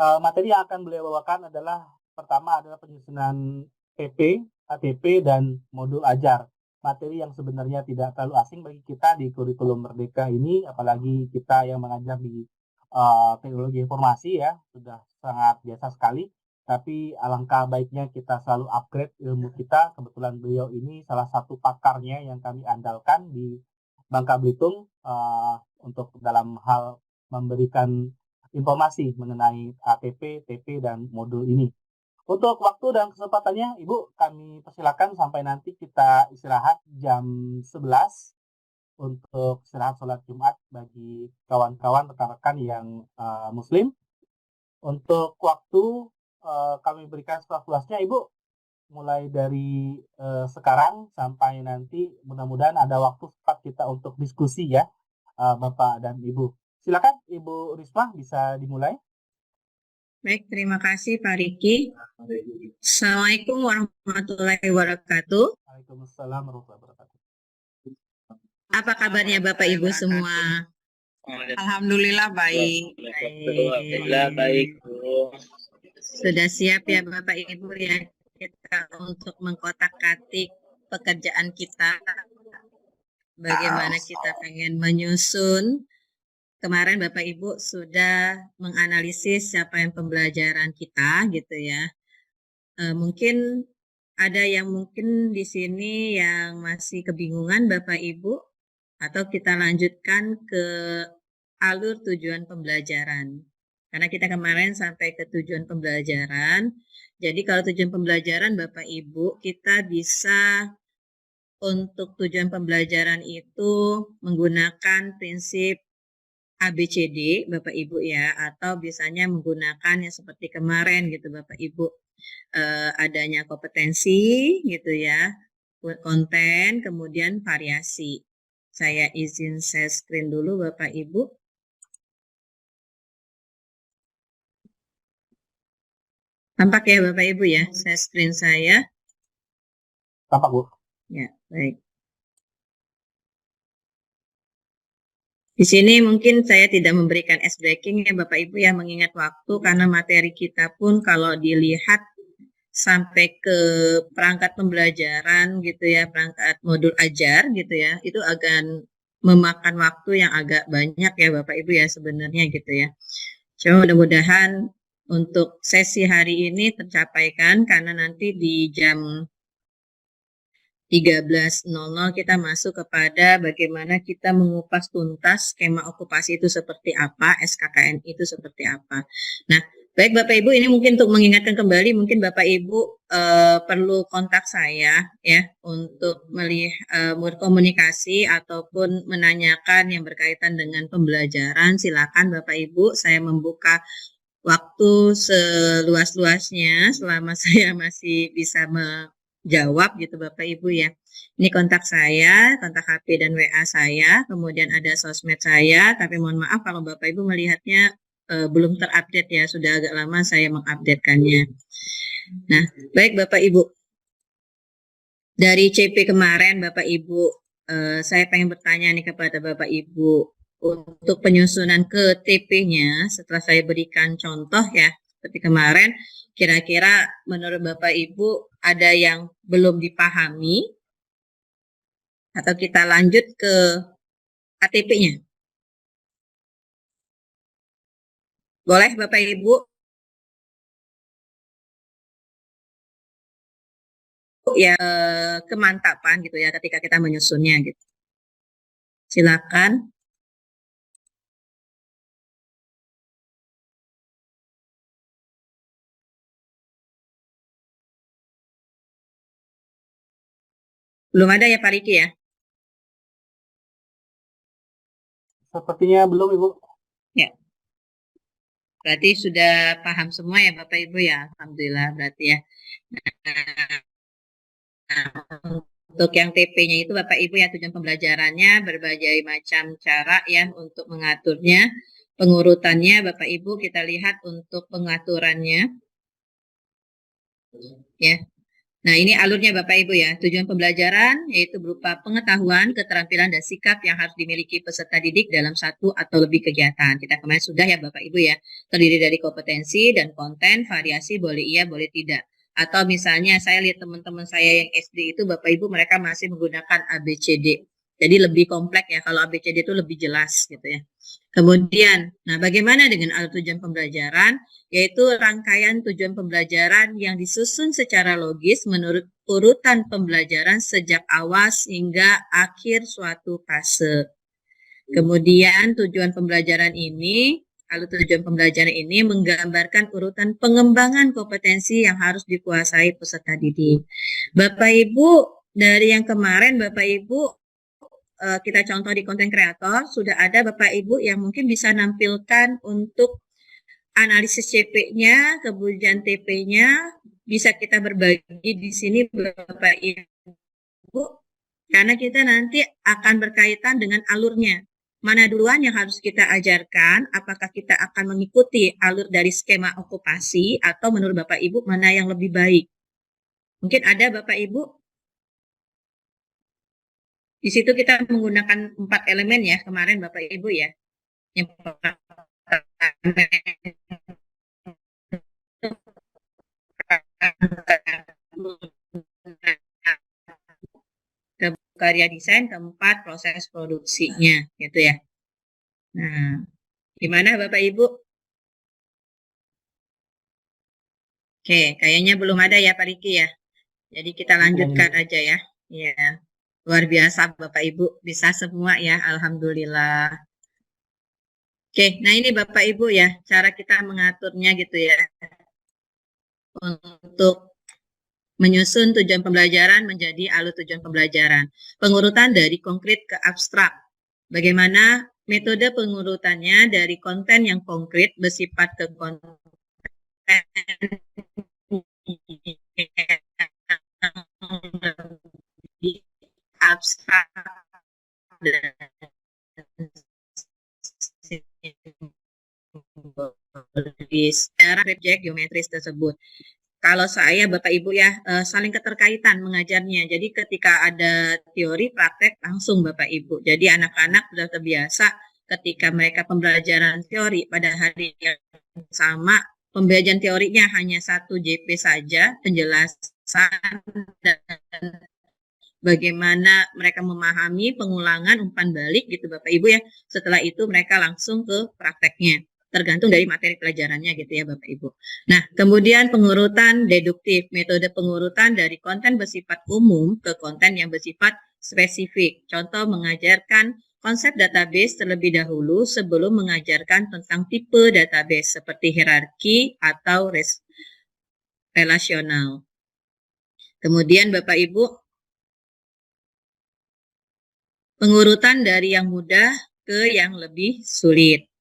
Materi yang akan beliau bawakan adalah pertama adalah penyusunan PP, ATP, dan modul ajar. Materi yang sebenarnya tidak terlalu asing bagi kita di kurikulum Merdeka ini, apalagi kita yang mengajar di teknologi informasi ya, sudah sangat biasa sekali. Tapi alangkah baiknya kita selalu upgrade ilmu kita. Kebetulan beliau ini salah satu pakarnya yang kami andalkan di Bangka Belitung untuk dalam hal memberikan informasi mengenai ATP, TP, dan modul ini. Untuk waktu dan kesempatannya, Ibu, kami persilakan sampai nanti kita istirahat jam 11 untuk istirahat sholat Jumat bagi kawan-kawan rekan-rekan yang Muslim. Untuk waktu kami berikan seluas-luasnya, Ibu, mulai dari sekarang sampai nanti mudah-mudahan ada waktu tepat kita untuk diskusi ya, Bapak dan Ibu. Silakan Ibu Risma bisa dimulai. Baik, terima kasih Pak Riki. Assalamualaikum warahmatullahi wabarakatuh. Waalaikumsalam warahmatullahi wabarakatuh. Apa kabarnya Bapak Ibu semua? Alhamdulillah baik. Alhamdulillah baik, Bu. Sudah siap ya Bapak Ibu ya kita untuk mengkotak-katik pekerjaan kita. Bagaimana kita pengen menyusun. Kemarin Bapak Ibu sudah menganalisis siapa yang pembelajaran kita gitu ya. Mungkin ada yang mungkin di sini yang masih kebingungan Bapak Ibu, atau kita lanjutkan ke alur tujuan pembelajaran. Karena kita kemarin sampai ke tujuan pembelajaran. Jadi kalau tujuan pembelajaran Bapak Ibu, kita bisa untuk tujuan pembelajaran itu menggunakan prinsip ABCD Bapak Ibu ya, atau biasanya menggunakan yang seperti kemarin gitu Bapak Ibu, adanya kompetensi gitu ya, konten, kemudian variasi. Saya izin share screen dulu Bapak Ibu. Tampak ya Bapak Ibu ya, share screen saya. Tampak Bu. Ya, baik. Di sini mungkin saya tidak memberikan ice breaking ya Bapak Ibu ya, mengingat waktu karena materi kita pun kalau dilihat sampai ke perangkat pembelajaran gitu ya, perangkat modul ajar gitu ya, itu akan memakan waktu yang agak banyak ya Bapak Ibu ya sebenarnya gitu ya. Cuma mudah-mudahan untuk sesi hari ini tercapaikan karena nanti di jam 13.00 kita masuk kepada bagaimana kita mengupas tuntas skema okupasi itu seperti apa, SKKN itu seperti apa. Nah, baik Bapak Ibu, ini mungkin untuk mengingatkan kembali, mungkin Bapak Ibu perlu kontak saya ya untuk melihat berkomunikasi ataupun menanyakan yang berkaitan dengan pembelajaran. Silakan Bapak Ibu, saya membuka waktu seluas-luasnya selama saya masih bisa jawab gitu Bapak Ibu ya. Ini kontak saya, kontak HP dan WA saya, kemudian ada sosmed saya, tapi mohon maaf kalau Bapak Ibu melihatnya belum terupdate ya, sudah agak lama saya mengupdatekannya. Nah, baik Bapak Ibu. Dari CP kemarin Bapak Ibu, saya pengen bertanya nih kepada Bapak Ibu, untuk penyusunan ke TP-nya setelah saya berikan contoh ya, seperti kemarin, kira-kira menurut Bapak Ibu ada yang belum dipahami atau kita lanjut ke ATP-nya? Boleh Bapak Ibu? Ya kemantapan gitu ya ketika kita menyusunnya gitu. Silakan. Belum ada ya Pak Riki ya? Sepertinya belum Ibu. Ya. Berarti sudah paham semua ya Bapak Ibu ya. Alhamdulillah berarti ya. Nah, untuk yang TP-nya itu Bapak Ibu ya, tujuan pembelajarannya berbagai macam cara ya untuk mengaturnya. Pengurutannya Bapak Ibu kita lihat untuk pengaturannya. Ya. Nah, ini alurnya Bapak Ibu ya. Tujuan pembelajaran yaitu berupa pengetahuan, keterampilan, dan sikap yang harus dimiliki peserta didik dalam satu atau lebih kegiatan. Kita kemarin sudah ya Bapak Ibu ya. Terdiri dari kompetensi dan konten, variasi boleh iya, boleh tidak. Atau misalnya saya lihat teman-teman saya yang SD itu Bapak Ibu mereka masih menggunakan ABCD. Jadi lebih kompleks ya, kalau ABCD itu lebih jelas gitu ya. Kemudian, nah bagaimana dengan alur tujuan pembelajaran? Yaitu rangkaian tujuan pembelajaran yang disusun secara logis menurut urutan pembelajaran sejak awal hingga akhir suatu fase. Kemudian tujuan pembelajaran ini, alur tujuan pembelajaran ini menggambarkan urutan pengembangan kompetensi yang harus dikuasai peserta didik. Bapak Ibu, dari yang kemarin Bapak Ibu kita contoh di konten kreator, sudah ada Bapak Ibu yang mungkin bisa nampilkan untuk analisis CP-nya, kemudian TP-nya, bisa kita berbagi di sini Bapak Ibu, karena kita nanti akan berkaitan dengan alurnya. Mana duluan yang harus kita ajarkan, apakah kita akan mengikuti alur dari skema okupasi, atau menurut Bapak Ibu mana yang lebih baik. Mungkin ada Bapak Ibu. Di situ kita menggunakan 4 elemen ya, kemarin Bapak Ibu ya. Yang pertama ke karya desain, keempat proses produksinya gitu ya. Nah, gimana Bapak Ibu? Oke, kayaknya belum ada ya Pak Riki ya. Jadi kita lanjutkan aja ya. Iya. Luar biasa Bapak Ibu, bisa semua ya, alhamdulillah. Oke, nah ini Bapak Ibu ya, cara kita mengaturnya gitu ya. Untuk menyusun tujuan pembelajaran menjadi alur tujuan pembelajaran. Pengurutan dari konkret ke abstrak. Bagaimana metode pengurutannya dari konten yang konkret bersifat ke konten abstrak dan secara objek geometris tersebut. Kalau saya Bapak Ibu ya saling keterkaitan mengajarnya. Jadi ketika ada teori praktek langsung Bapak Ibu. Jadi anak-anak sudah terbiasa ketika mereka pembelajaran teori pada hari yang sama, pembelajaran teorinya hanya 1 JP saja, penjelasan dan bagaimana mereka memahami pengulangan umpan balik gitu Bapak Ibu ya. Setelah itu mereka langsung ke prakteknya. Tergantung dari materi pelajarannya gitu ya Bapak Ibu. Nah, kemudian pengurutan deduktif, metode pengurutan dari konten bersifat umum ke konten yang bersifat spesifik. Contoh mengajarkan konsep database terlebih dahulu sebelum mengajarkan tentang tipe database seperti hierarki atau relasional. Kemudian Bapak Ibu, pengurutan dari yang mudah ke yang lebih sulit.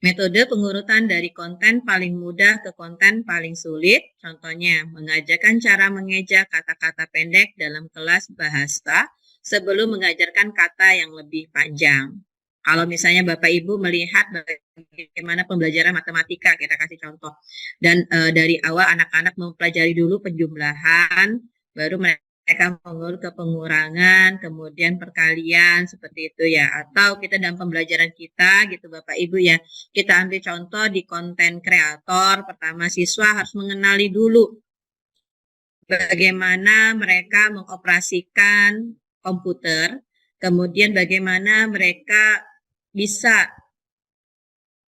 Metode pengurutan dari konten paling mudah ke konten paling sulit, contohnya mengajarkan cara mengeja kata-kata pendek dalam kelas bahasa sebelum mengajarkan kata yang lebih panjang. Kalau misalnya Bapak Ibu melihat bagaimana pembelajaran matematika, kita kasih contoh. Dan dari awal anak-anak mempelajari dulu penjumlahan, baru mereka mengurut ke pengurangan, kemudian perkalian, seperti itu ya. Atau kita dalam pembelajaran kita gitu Bapak Ibu ya, kita ambil contoh di konten kreator, pertama siswa harus mengenali dulu bagaimana mereka mengoperasikan komputer, kemudian bagaimana mereka bisa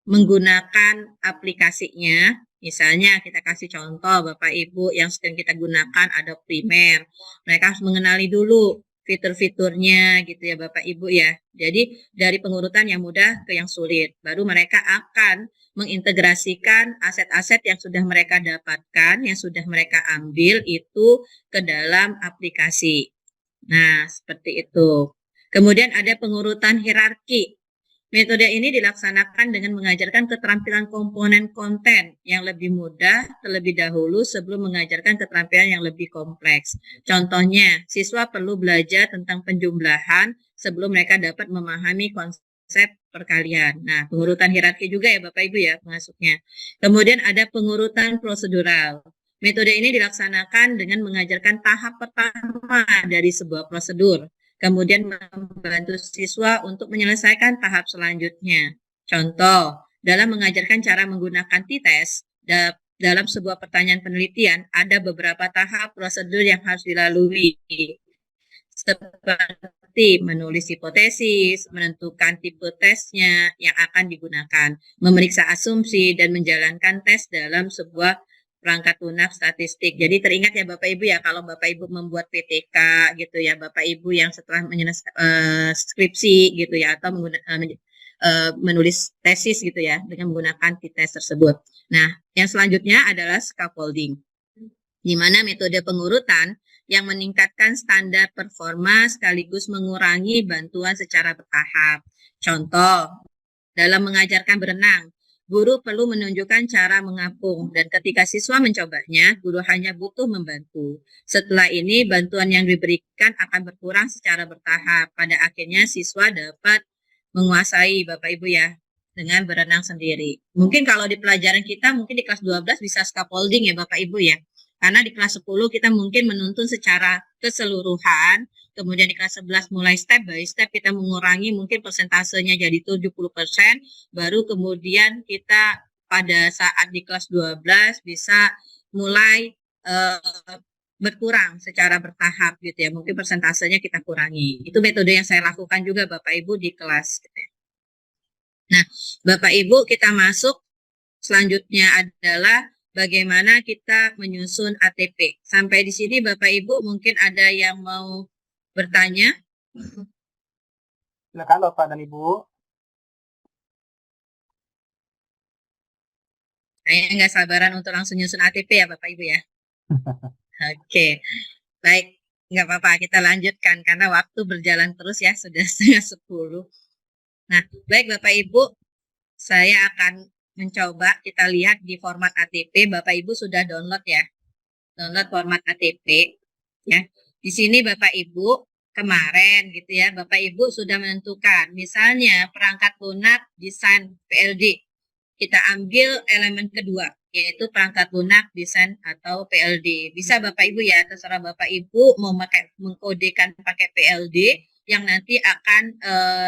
menggunakan aplikasinya. Misalnya kita kasih contoh Bapak Ibu yang sedang kita gunakan Adobe Premiere. Mereka harus mengenali dulu fitur-fiturnya gitu ya Bapak Ibu ya. Jadi dari pengurutan yang mudah ke yang sulit. Baru mereka akan mengintegrasikan aset-aset yang sudah mereka dapatkan, yang sudah mereka ambil itu ke dalam aplikasi. Nah, seperti itu. Kemudian ada pengurutan hierarki. Metode ini dilaksanakan dengan mengajarkan keterampilan komponen konten yang lebih mudah terlebih dahulu sebelum mengajarkan keterampilan yang lebih kompleks. Contohnya, siswa perlu belajar tentang penjumlahan sebelum mereka dapat memahami konsep perkalian. Nah, pengurutan hierarki juga ya Bapak Ibu ya masuknya. Kemudian ada pengurutan prosedural. Metode ini dilaksanakan dengan mengajarkan tahap pertama dari sebuah prosedur, kemudian membantu siswa untuk menyelesaikan tahap selanjutnya. Contoh, dalam mengajarkan cara menggunakan t-test, dalam sebuah pertanyaan penelitian, ada beberapa tahap prosedur yang harus dilalui, seperti menulis hipotesis, menentukan tipe tesnya yang akan digunakan, memeriksa asumsi, dan menjalankan tes dalam sebuah perangkat lunak statistik. Jadi teringat ya Bapak Ibu ya, kalau Bapak Ibu membuat PTK gitu ya, Bapak Ibu yang setelah skripsi gitu ya, atau menulis tesis gitu ya, dengan menggunakan t-test tersebut. Nah, yang selanjutnya adalah scaffolding, di mana metode pengurutan yang meningkatkan standar performa sekaligus mengurangi bantuan secara bertahap. Contoh, dalam mengajarkan berenang, guru perlu menunjukkan cara mengapung, dan ketika siswa mencobanya, guru hanya butuh membantu. Setelah ini, bantuan yang diberikan akan berkurang secara bertahap. Pada akhirnya, siswa dapat menguasai, Bapak Ibu ya, dengan berenang sendiri. Mungkin kalau di pelajaran kita, mungkin di kelas 12 bisa scaffolding ya Bapak Ibu ya. Karena di kelas 10 kita mungkin menuntun secara keseluruhan, kemudian di kelas 11 mulai step by step kita mengurangi mungkin persentasenya jadi 70%, baru kemudian kita pada saat di kelas 12 bisa mulai berkurang secara bertahap gitu ya. Mungkin persentasenya kita kurangi. Itu metode yang saya lakukan juga Bapak Ibu di kelas. Nah, Bapak Ibu kita masuk selanjutnya adalah bagaimana kita menyusun ATP. Sampai di sini Bapak Ibu mungkin ada yang mau bertanya? Silakan Bapak dan Ibu. Saya nggak sabaran untuk langsung nyusun ATP ya Bapak Ibu ya. Oke, baik. Nggak apa-apa, kita lanjutkan karena waktu berjalan terus ya, sudah setengah 10. Nah, baik Bapak Ibu, saya akan mencoba kita lihat di format ATP. Bapak Ibu sudah download ya, download format ATP ya. Di sini Bapak Ibu kemarin gitu ya, Bapak Ibu sudah menentukan misalnya perangkat lunak desain PLD. Kita ambil elemen kedua, yaitu perangkat lunak desain atau PLD. Bisa Bapak Ibu ya, terserah Bapak Ibu mau mengkodekan pakai PLD yang nanti akan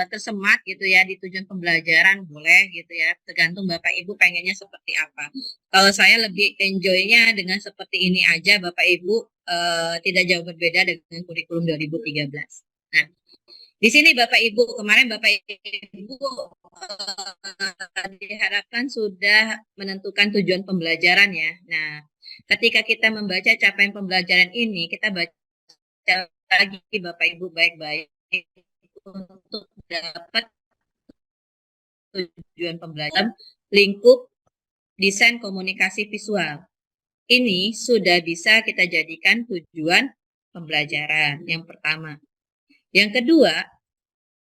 tersemat gitu ya di tujuan pembelajaran, boleh gitu ya, tergantung Bapak Ibu pengennya seperti apa. Kalau saya lebih enjoy-nya dengan seperti ini aja Bapak Ibu, tidak jauh berbeda dengan kurikulum 2013. Nah, di sini Bapak Ibu, kemarin Bapak Ibu diharapkan sudah menentukan tujuan pembelajaran ya. Nah, ketika kita membaca capaian pembelajaran ini, kita baca lagi Bapak Ibu baik-baik untuk dapat tujuan pembelajaran lingkup desain komunikasi visual. Ini sudah bisa kita jadikan tujuan pembelajaran yang pertama. Yang kedua,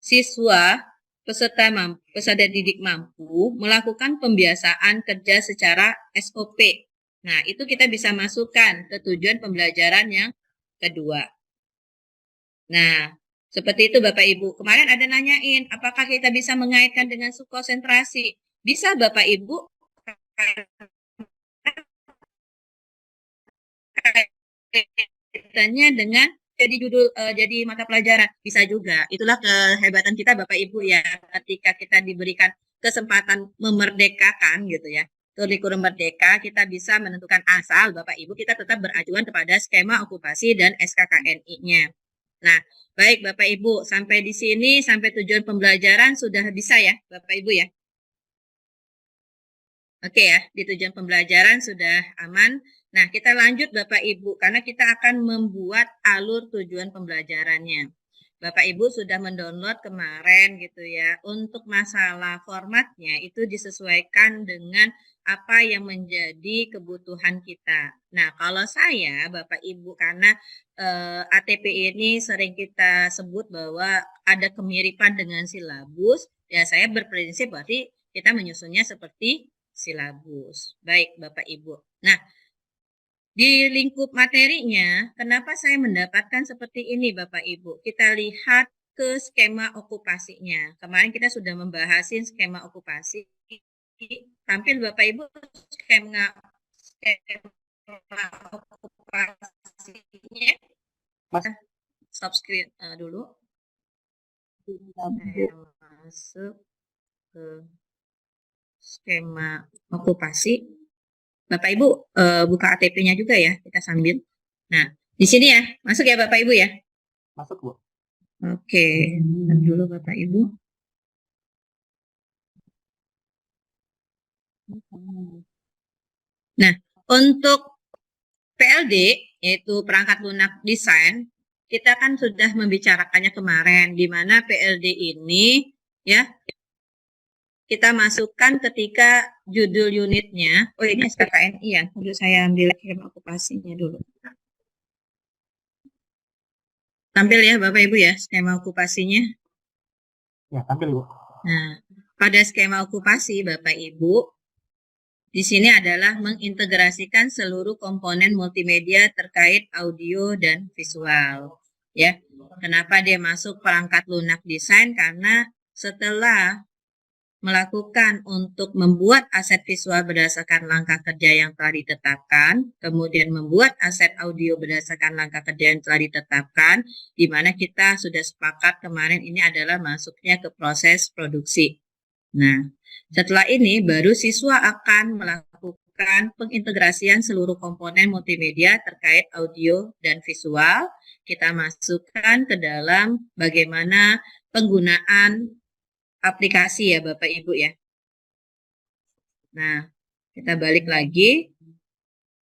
siswa peserta didik mampu melakukan pembiasaan kerja secara SOP. Nah, itu kita bisa masukkan ke tujuan pembelajaran yang kedua. Nah, seperti itu Bapak Ibu. Kemarin ada nanyain, apakah kita bisa mengaitkan dengan subkonsentrasi? Bisa Bapak Ibu kaitannya dengan jadi judul, jadi mata pelajaran. Bisa juga. Itulah kehebatan kita Bapak Ibu ya, ketika kita diberikan kesempatan memerdekakan gitu ya, kurikulum merdeka, kita bisa menentukan asal Bapak Ibu kita tetap beracuan kepada skema okupasi dan SKKNI-nya. Nah, baik Bapak Ibu, sampai di sini, sampai tujuan pembelajaran sudah bisa ya Bapak Ibu ya. Oke ya, di tujuan pembelajaran sudah aman. Nah, kita lanjut Bapak Ibu, karena kita akan membuat alur tujuan pembelajarannya. Bapak Ibu sudah mendownload kemarin gitu ya. Untuk masalah formatnya itu disesuaikan dengan apa yang menjadi kebutuhan kita. Nah, kalau saya Bapak Ibu, karena ATP ini sering kita sebut bahwa ada kemiripan dengan silabus, ya saya berprinsip berarti kita menyusunnya seperti silabus. Baik Bapak Ibu. Nah, di lingkup materinya, kenapa saya mendapatkan seperti ini Bapak Ibu? Kita lihat ke skema okupasinya. Kemarin kita sudah membahas skema okupasi. Tampil Bapak Ibu skema okupasinya. Mas. Stop screen dulu. Saya masuk ke skema okupasi. Bapak Ibu buka ATP-nya juga ya, kita sambil. Nah, di sini ya, masuk ya Bapak Ibu ya. Masuk, Bu. Oke, bentar dulu Bapak Ibu. Nah, untuk PLD, yaitu perangkat lunak desain, kita kan sudah membicarakannya kemarin, di mana PLD ini ya kita masukkan ketika judul unitnya. Oh, ini SKKNI ya. Dulu saya ambil skema okupasinya dulu. Tampil ya Bapak Ibu ya skema okupasinya. Ya, tampil, Bu. Nah, pada skema okupasi Bapak Ibu, di sini adalah mengintegrasikan seluruh komponen multimedia terkait audio dan visual. Ya, kenapa dia masuk perangkat lunak desain? Karena setelah melakukan untuk membuat aset visual berdasarkan langkah kerja yang telah ditetapkan, kemudian membuat aset audio berdasarkan langkah kerja yang telah ditetapkan, di mana kita sudah sepakat kemarin ini adalah masuknya ke proses produksi. Nah, setelah ini baru siswa akan melakukan pengintegrasian seluruh komponen multimedia terkait audio dan visual. Kita masukkan ke dalam bagaimana penggunaan aplikasi ya Bapak Ibu ya. Nah, kita balik lagi.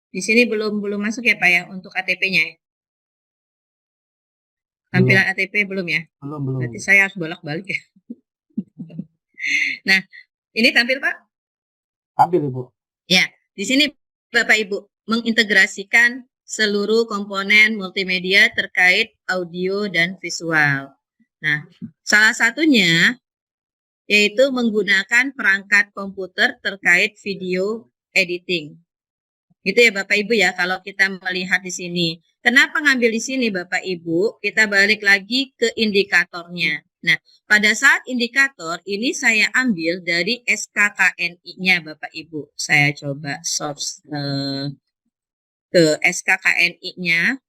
Di sini belum masuk ya Pak ya untuk ATP-nya ya. Tampilan ATP belum ya? Belum. Berarti saya harus bolak-balik ya. Nah, ini tampil Pak? Tampil, Ibu. Ya, di sini Bapak Ibu mengintegrasikan seluruh komponen multimedia terkait audio dan visual. Nah, salah satunya yaitu menggunakan perangkat komputer terkait video editing. Gitu ya Bapak Ibu ya, kalau kita melihat di sini. Kenapa ngambil di sini Bapak Ibu? Kita balik lagi ke indikatornya. Nah, pada saat indikator ini saya ambil dari SKKNI-nya Bapak Ibu. Saya coba source ke SKKNI-nya.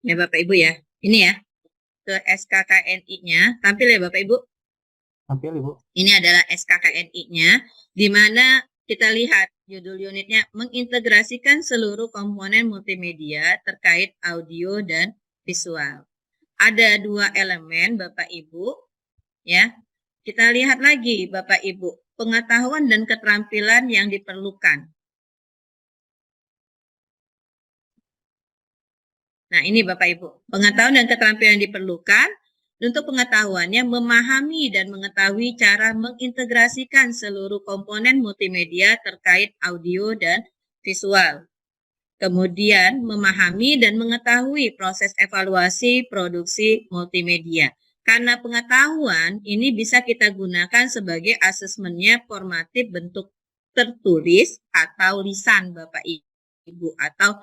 Ya Bapak Ibu ya. Ini ya. Ke SKKNI-nya. Tampil ya Bapak Ibu? Tampil, Ibu. Ini adalah SKKNI-nya, di mana kita lihat judul unitnya mengintegrasikan seluruh komponen multimedia terkait audio dan visual. Ada 2 elemen Bapak Ibu, ya. Kita lihat lagi Bapak Ibu, pengetahuan dan keterampilan yang diperlukan. Nah, ini Bapak Ibu, pengetahuan dan keterampilan yang diperlukan. Untuk pengetahuannya, memahami dan mengetahui cara mengintegrasikan seluruh komponen multimedia terkait audio dan visual. Kemudian, memahami dan mengetahui proses evaluasi produksi multimedia. Karena pengetahuan ini bisa kita gunakan sebagai asesmennya formatif bentuk tertulis atau lisan Bapak Ibu, atau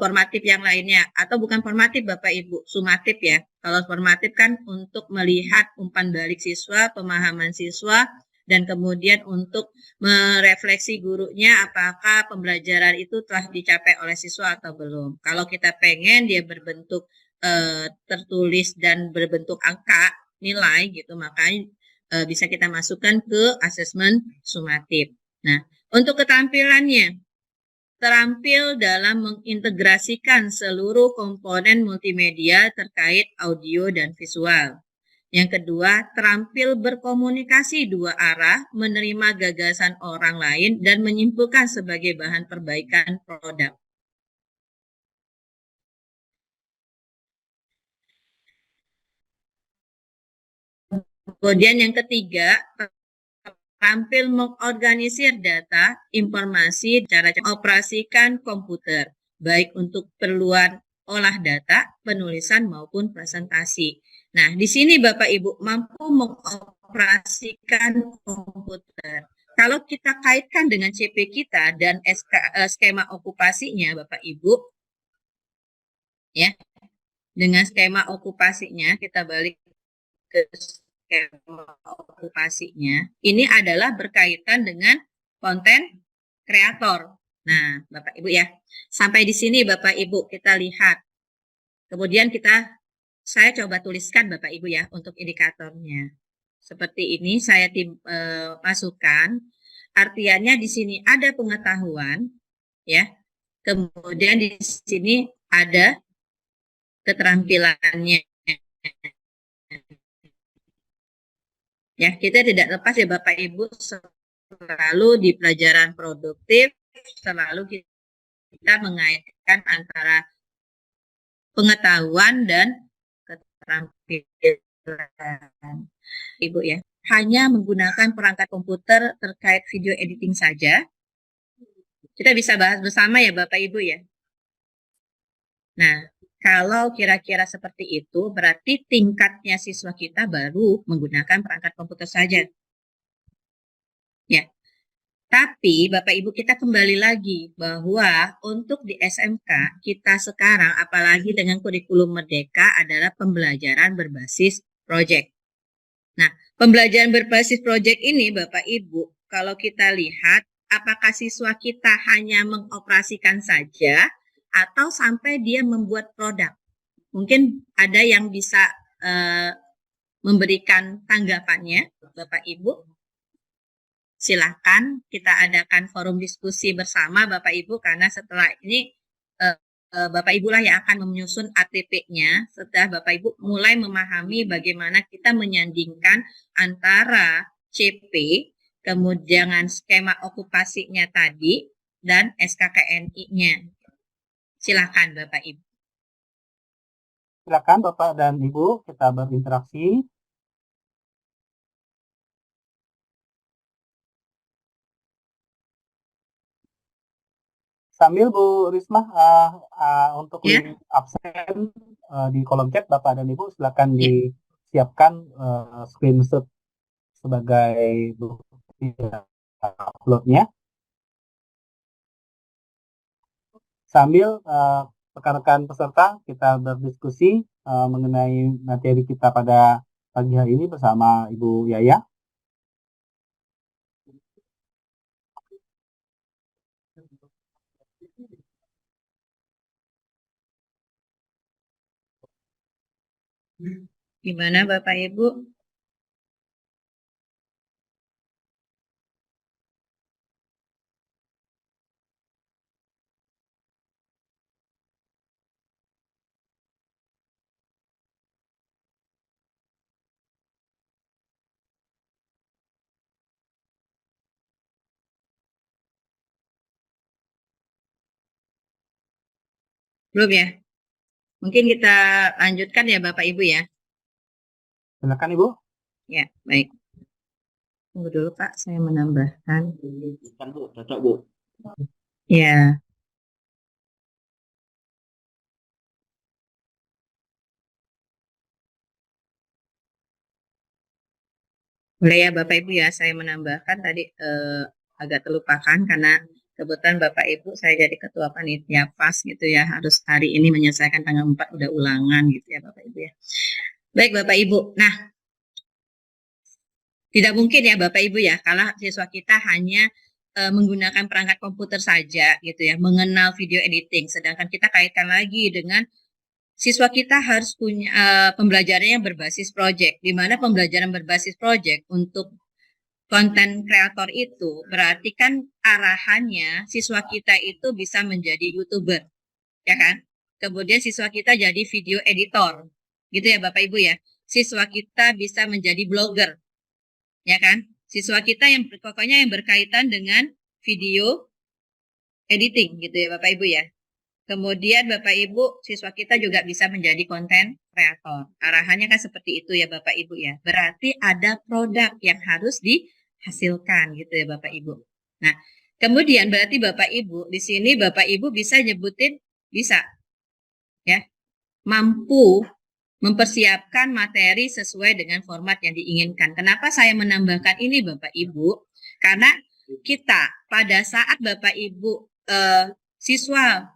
formatif yang lainnya, atau bukan formatif Bapak Ibu, sumatif ya. Kalau formatif kan untuk melihat umpan balik siswa, pemahaman siswa, dan kemudian untuk merefleksi gurunya apakah pembelajaran itu telah dicapai oleh siswa atau belum. Kalau kita pengen dia berbentuk tertulis dan berbentuk angka nilai gitu, makanya bisa kita masukkan ke asesmen sumatif. Nah, untuk keterampilannya, terampil dalam mengintegrasikan seluruh komponen multimedia terkait audio dan visual. Yang kedua, terampil berkomunikasi 2 arah, menerima gagasan orang lain, dan menyimpulkan sebagai bahan perbaikan produk. Kemudian yang ketiga, terampil mengorganisir data, informasi, cara operasikan komputer, baik untuk keperluan olah data, penulisan maupun presentasi. Nah, di sini Bapak Ibu mampu mengoperasikan komputer. Kalau kita kaitkan dengan CP kita dan skema okupasinya Bapak Ibu, ya, dengan skema okupasinya kita balik ke skema okupasinya, ini adalah berkaitan dengan konten kreator. Nah, Bapak Ibu ya. Sampai di sini Bapak Ibu kita lihat. Kemudian saya coba tuliskan Bapak Ibu ya untuk indikatornya. Seperti ini saya masukkan. Artiannya di sini ada pengetahuan ya. Kemudian di sini ada keterampilannya. Ya, kita tidak lepas ya Bapak Ibu selalu di pelajaran produktif selalu kita mengaitkan antara pengetahuan dan keterampilan. Ibu ya, hanya menggunakan perangkat komputer terkait video editing saja. Kita bisa bahas bersama ya Bapak Ibu ya. Nah, kalau kira-kira seperti itu, berarti tingkatnya siswa kita baru menggunakan perangkat komputer saja. Ya, tapi Bapak Ibu kita kembali lagi bahwa untuk di SMK kita sekarang apalagi dengan kurikulum Merdeka adalah pembelajaran berbasis proyek. Nah, pembelajaran berbasis proyek ini Bapak Ibu, kalau kita lihat apakah siswa kita hanya mengoperasikan saja atau sampai dia membuat produk. Mungkin ada yang bisa memberikan tanggapannya Bapak Ibu. Silakan kita adakan forum diskusi bersama Bapak Ibu karena setelah ini Bapak Ibu lah yang akan menyusun ATP-nya setelah Bapak Ibu mulai memahami bagaimana kita menyandingkan antara CP, kemudian skema okupasinya tadi, dan SKKNI-nya. Silakan Bapak Ibu. Silakan Bapak dan Ibu, kita berinteraksi. Sambil Bu Risma untuk link absen di kolom chat Bapak dan Ibu silakan disiapkan screenshot sebagai bukti uploadnya. Sambil rekan-rekan peserta kita berdiskusi mengenai materi kita pada pagi hari ini bersama Ibu Yaya. Gimana Bapak Ibu? Belum ya? Mungkin kita lanjutkan ya Bapak Ibu ya. Silakan Ibu. Ya, baik. Tunggu dulu Pak, saya menambahkan. Bukan Bu, cocok Bu. Ya. Boleh ya Bapak Ibu ya, saya menambahkan tadi agak terlupakan karena kebetulan Bapak Ibu saya jadi ketua panitia PAS gitu ya, harus hari ini menyelesaikan tanggal 4 udah ulangan gitu ya Bapak Ibu ya. Baik Bapak Ibu, nah tidak mungkin ya Bapak Ibu ya, kalau siswa kita hanya menggunakan perangkat komputer saja gitu ya, mengenal video editing, sedangkan kita kaitkan lagi dengan siswa kita harus punya pembelajaran yang berbasis project, di mana pembelajaran berbasis project untuk konten kreator itu berarti kan arahannya siswa kita itu bisa menjadi YouTuber, ya kan? Kemudian siswa kita jadi video editor, gitu ya Bapak Ibu ya. Siswa kita bisa menjadi blogger, ya kan? Siswa kita yang pokoknya yang berkaitan dengan video editing, gitu ya Bapak Ibu ya. Kemudian Bapak Ibu, siswa kita juga bisa menjadi konten kreator. Arahannya kan seperti itu ya Bapak Ibu ya. Berarti ada produk yang harus dihasilkan gitu ya Bapak Ibu. Nah, kemudian berarti Bapak Ibu, di sini Bapak Ibu bisa nyebutin, bisa ya, mampu mempersiapkan materi sesuai dengan format yang diinginkan. Kenapa saya menambahkan ini Bapak Ibu? Karena kita pada saat Bapak Ibu siswa,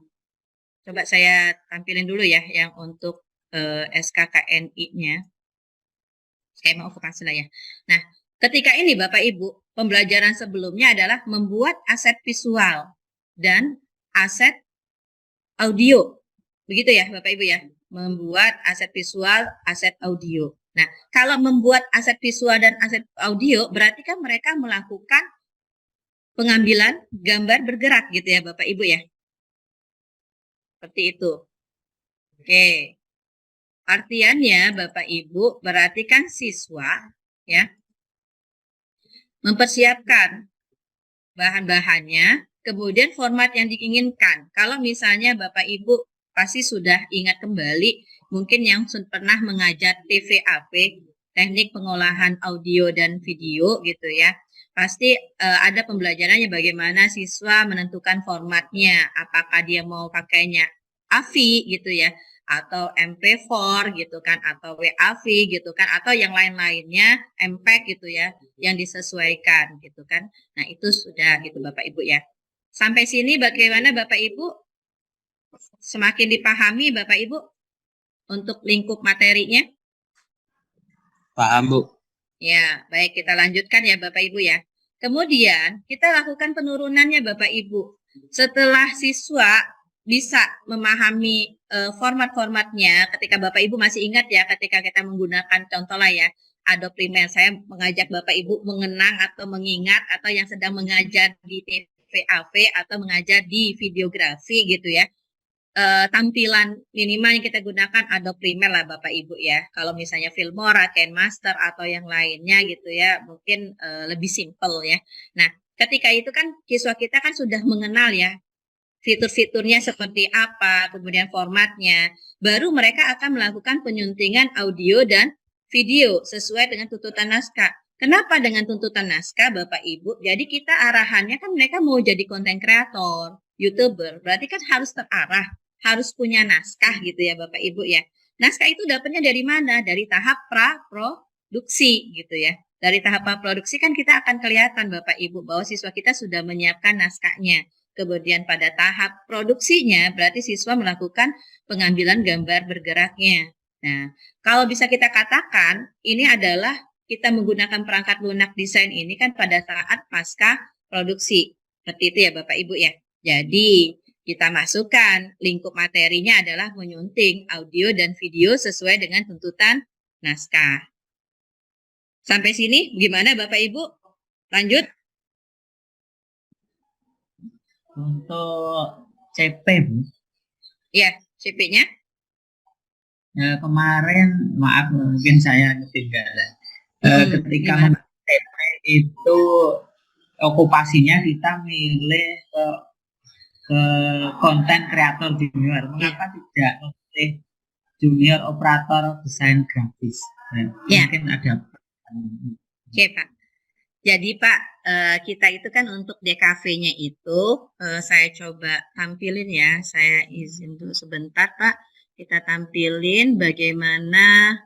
coba saya tampilin dulu ya yang untuk SKKNI-nya, skema okupasi lah ya. Nah, ketika ini Bapak Ibu, pembelajaran sebelumnya adalah membuat aset visual. dan aset audio. Begitu ya Bapak Ibu ya, membuat aset visual, aset audio. Nah, kalau membuat aset visual dan aset audio, berarti kan mereka melakukan pengambilan gambar bergerak gitu ya Bapak Ibu ya. Seperti itu. Oke. Artiannya Bapak Ibu, berarti kan siswa ya mempersiapkan bahan-bahannya, kemudian format yang diinginkan. Kalau misalnya Bapak Ibu pasti sudah ingat kembali, mungkin yang pernah mengajar TVAP, teknik pengolahan audio dan video gitu ya. Pasti ada pembelajarannya bagaimana siswa menentukan formatnya, apakah dia mau pakainya AVI gitu ya, atau MP4 gitu kan, atau WAV gitu kan, atau yang lain-lainnya MPEG gitu ya, yang disesuaikan gitu kan. Nah, itu sudah gitu Bapak Ibu ya. Sampai sini bagaimana Bapak Ibu? Semakin dipahami Bapak Ibu untuk lingkup materinya? Paham, Bu. Ya, baik kita lanjutkan ya Bapak Ibu ya. Kemudian kita lakukan penurunannya Bapak Ibu. Setelah siswa bisa memahami format-formatnya, ketika Bapak Ibu masih ingat ya ketika kita menggunakan contoh lah ya, Adobe Premiere, saya mengajak Bapak Ibu mengenang atau mengingat atau yang sedang mengajar di TVAV atau mengajar di videografi gitu ya. Tampilan minimal yang kita gunakan Adobe Premiere lah Bapak Ibu ya. Kalau misalnya Filmora, KineMaster atau yang lainnya gitu ya, mungkin lebih simple ya. Nah, ketika itu kan siswa kita kan sudah mengenal ya fitur-fiturnya seperti apa, kemudian formatnya. Baru mereka akan melakukan penyuntingan audio dan video sesuai dengan tuntutan naskah. Kenapa dengan tuntutan naskah Bapak Ibu? Jadi kita arahannya kan mereka mau jadi konten kreator, YouTuber. Berarti kan harus terarah, harus punya naskah gitu ya Bapak Ibu ya. Naskah itu dapatnya dari mana? Dari tahap praproduksi gitu ya. Dari tahap praproduksi kan kita akan kelihatan Bapak Ibu bahwa siswa kita sudah menyiapkan naskahnya. Kemudian pada tahap produksinya berarti siswa melakukan pengambilan gambar bergeraknya. Nah, kalau bisa kita katakan ini adalah kita menggunakan perangkat lunak desain ini kan pada saat pasca produksi. Seperti itu ya Bapak Ibu ya. Jadi kita masukkan lingkup materinya adalah menyunting audio dan video sesuai dengan tuntutan naskah. Sampai sini gimana Bapak Ibu? Lanjut. Untuk CP, Bu. Ya, CP-nya. Ya, kemarin maaf mungkin saya ketinggalan. Ketika Gimana? CP itu okupasinya kita milih ke konten kreator junior. Mengapa tidak memilih junior operator desain grafis? Ya. Mungkin ada. Oke Pak. Jadi Pak, kita itu kan untuk DKV-nya itu saya coba tampilin ya. Saya izin dulu sebentar Pak. Kita tampilin bagaimana.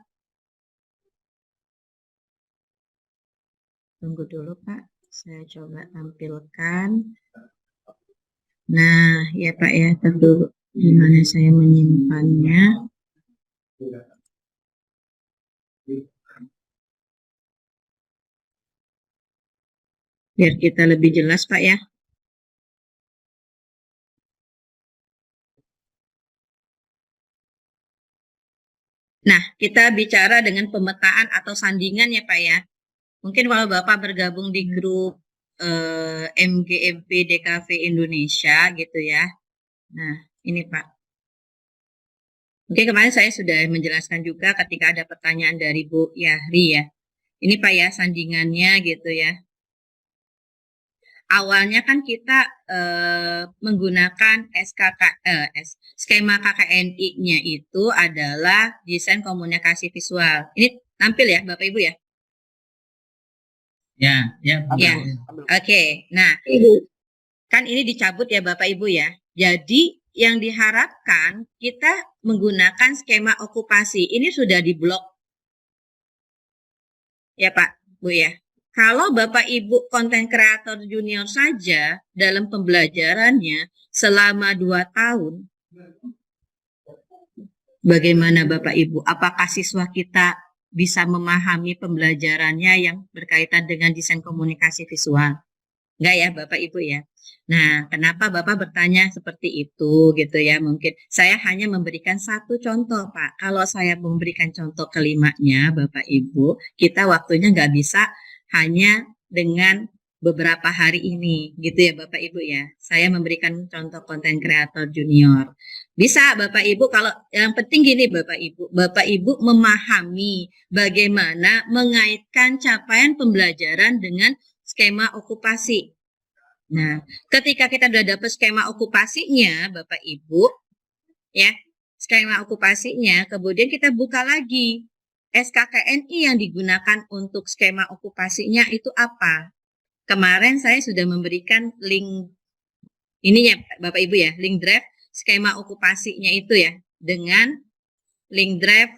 Tunggu dulu Pak. Saya coba tampilkan. Nah, ya Pak ya, dulu di mana saya menyimpannya. Biar kita lebih jelas Pak ya. Nah, kita bicara dengan pemetaan atau sandingan ya Pak ya. Mungkin kalau Bapak bergabung di grup MGMP DKV Indonesia gitu ya. Nah, ini Pak. Mungkin kemarin saya sudah menjelaskan juga ketika ada pertanyaan dari Bu Yahri ya. Ini Pak ya sandingannya gitu ya. Awalnya kan kita menggunakan skema KKNI-nya itu adalah desain komunikasi visual. Ini tampil ya Bapak Ibu ya? Ya. Ya. Oke. Nah, kan ini dicabut ya Bapak Ibu ya. Jadi yang diharapkan kita menggunakan skema okupasi. Ini sudah diblok. Ya Pak, Bu ya. Kalau Bapak Ibu konten kreator junior saja dalam pembelajarannya selama 2 tahun, bagaimana Bapak Ibu? Apakah siswa kita bisa memahami pembelajarannya yang berkaitan dengan desain komunikasi visual? Enggak ya Bapak Ibu ya. Nah, kenapa Bapak bertanya seperti itu gitu ya? Mungkin saya hanya memberikan satu contoh Pak. Kalau saya memberikan contoh kelimanya Bapak Ibu, kita waktunya nggak bisa hanya dengan beberapa hari ini gitu ya Bapak Ibu ya. Saya memberikan contoh konten kreator junior. Bisa Bapak Ibu, kalau yang penting gini Bapak Ibu memahami bagaimana mengaitkan capaian pembelajaran dengan skema okupasi. Nah, ketika kita sudah dapat skema okupasinya, Bapak Ibu, ya, skema okupasinya, kemudian kita buka lagi SKKNI yang digunakan untuk skema okupasinya itu apa? Kemarin saya sudah memberikan link ini ya, Bapak Ibu ya, link drive skema okupasinya itu ya, dengan link drive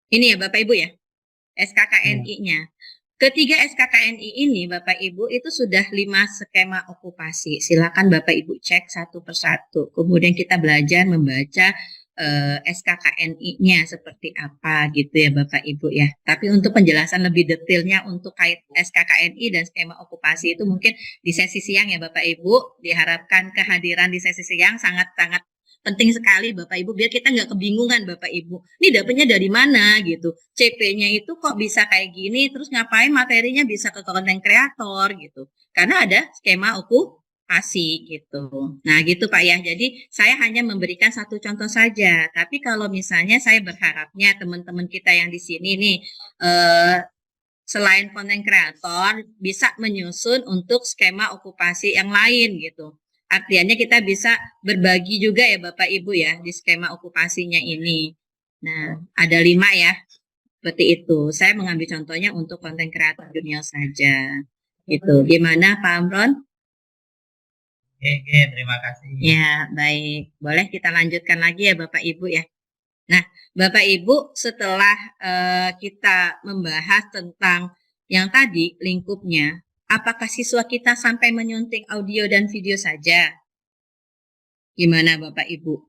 ini ya Bapak Ibu ya, SKKNI-nya. Ketiga SKKNI ini Bapak Ibu itu sudah 5 skema okupasi. Silakan Bapak Ibu cek satu persatu. Kemudian kita belajar membaca SKKNI-nya seperti apa gitu ya Bapak Ibu ya. Tapi untuk penjelasan lebih detailnya untuk kait SKKNI dan skema okupasi itu mungkin di sesi siang ya Bapak Ibu. Diharapkan kehadiran di sesi siang sangat-sangat penting sekali Bapak Ibu, biar kita nggak kebingungan Bapak Ibu. Ini dapatnya dari mana gitu. CP-nya itu kok bisa kayak gini, terus ngapain materinya bisa ke konten kreator gitu. Karena ada skema okupasi gitu. Nah gitu Pak ya, jadi saya hanya memberikan satu contoh saja. Tapi kalau misalnya saya berharapnya teman-teman kita yang di sini nih, selain konten kreator bisa menyusun untuk skema okupasi yang lain gitu. Artinya kita bisa berbagi juga ya Bapak Ibu ya di skema okupasinya ini. Nah, ada 5 ya. Seperti itu. Saya mengambil contohnya untuk konten kreator junior saja. Gitu. Gimana Pak Amron? Oke, terima kasih. Ya, baik. Boleh kita lanjutkan lagi ya Bapak Ibu ya. Nah, Bapak Ibu setelah kita membahas tentang yang tadi lingkupnya, apakah siswa kita sampai menyunting audio dan video saja? Gimana Bapak Ibu?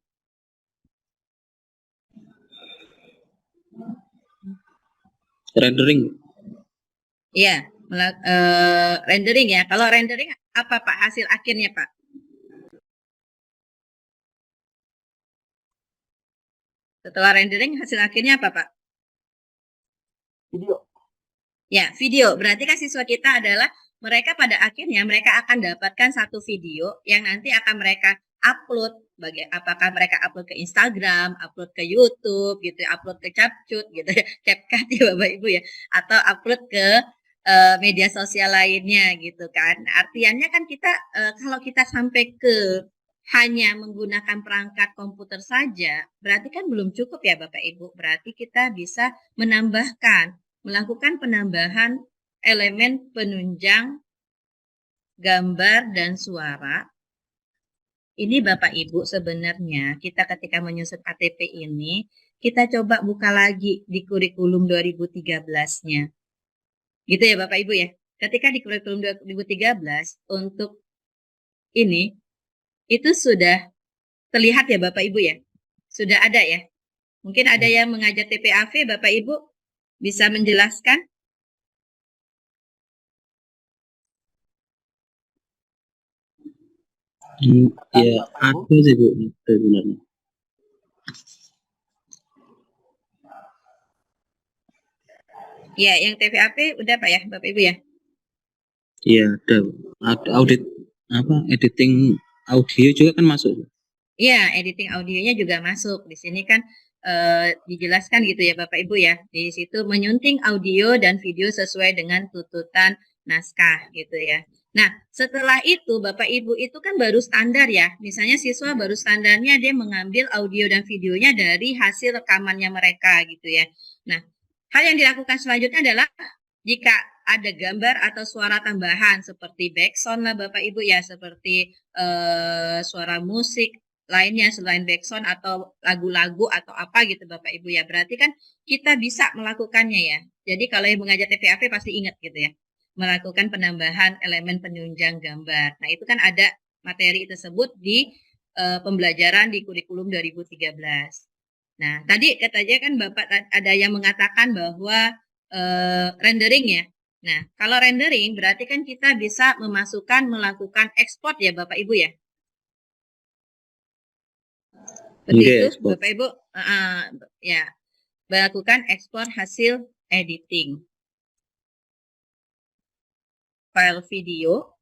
Rendering. Iya, rendering ya. Kalau rendering apa Pak hasil akhirnya Pak? Setelah rendering hasil akhirnya apa Pak? Video. Ya, video. Berarti kan siswa kita adalah mereka pada akhirnya mereka akan dapatkan satu video yang nanti akan mereka upload. Apakah mereka upload ke Instagram, upload ke YouTube, gitu, upload ke Capcut, gitu ya, CapCut ya Bapak Ibu ya, atau upload ke media sosial lainnya, gitu kan. Artinya kan kita kalau kita sampai ke hanya menggunakan perangkat komputer saja, berarti kan belum cukup ya Bapak Ibu. Berarti kita bisa melakukan penambahan elemen penunjang gambar dan suara. Ini Bapak Ibu sebenarnya kita ketika menyusun KTP ini, kita coba buka lagi di kurikulum 2013-nya. Gitu ya Bapak Ibu ya. Ketika di kurikulum 2013 untuk ini, itu sudah terlihat ya Bapak Ibu ya. Sudah ada ya. Mungkin ada yang mengajar TPAV Bapak Ibu bisa menjelaskan? Ya ada sih Bu, sebenarnya. Ya, yang TPAP udah Pak ya, Bapak Ibu ya? Iya ada. Ada audit editing audio juga kan masuk. Iya, editing audionya juga masuk. Di sini kan dijelaskan gitu ya Bapak Ibu ya. Di situ menyunting audio dan video sesuai dengan tuntutan naskah gitu ya. Nah, setelah itu Bapak Ibu itu kan baru standar ya. Misalnya siswa baru standarnya dia mengambil audio dan videonya dari hasil rekamannya mereka gitu ya. Nah, hal yang dilakukan selanjutnya adalah jika ada gambar atau suara tambahan seperti backsound lah Bapak Ibu ya, seperti suara musik lainnya selain backsound atau lagu-lagu atau apa gitu Bapak Ibu ya. Berarti kan kita bisa melakukannya ya. Jadi kalau yang mengajar TPAP pasti ingat gitu ya. Melakukan penambahan elemen penunjang gambar. Nah, itu kan ada materi tersebut di pembelajaran di kurikulum 2013. Nah, tadi katanya kan Bapak ada yang mengatakan bahwa rendering ya. Nah, kalau rendering berarti kan kita bisa melakukan ekspor ya Bapak Ibu ya. Seperti Oke, itu ekspor. Bapak Ibu, ya, melakukan ekspor hasil editing file video